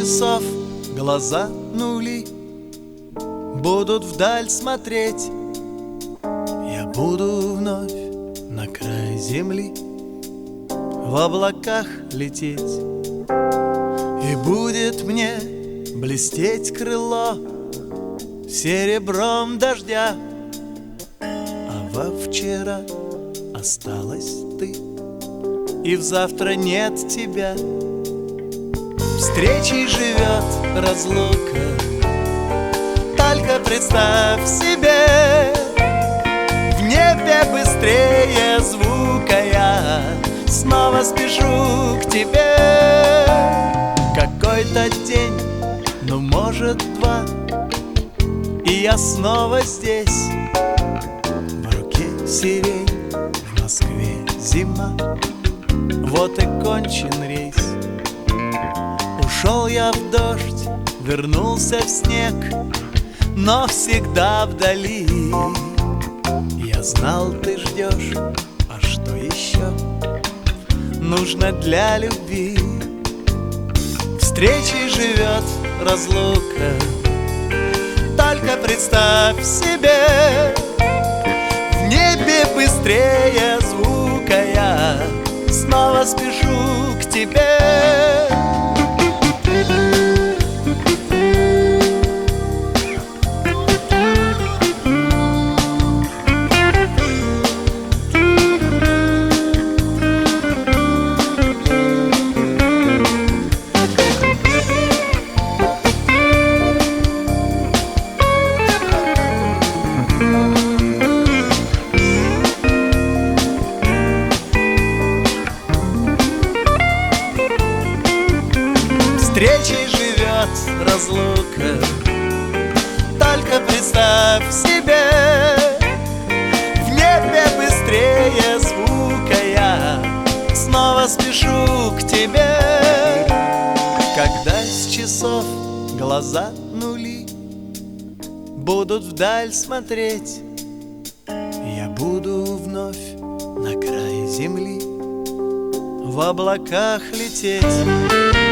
часов глаза нули будут вдаль смотреть, я буду вновь на край земли в облаках лететь. И будет мне блестеть крыло серебром дождя, а во вчера осталась ты, и в завтра нет тебя. Встречей живет разлука, только представь себе, в небе быстрее звука я снова спешу к тебе. Какой-то день, ну может два, и я снова здесь. В руке сирень, в Москве зима, вот и кончен рейс. Ушел я в дождь, вернулся в снег, но всегда вдали. Я знал, ты ждешь, а что еще нужно для любви? Встречей живет разлука, только представь себе, в небе быстрее звука я снова спешу к тебе. Встречей живет разлука, только представь себе, в небе быстрее звука я снова спешу к тебе. Когда с часов глаза нули будут вдаль смотреть, я буду вновь на край земли в облаках лететь.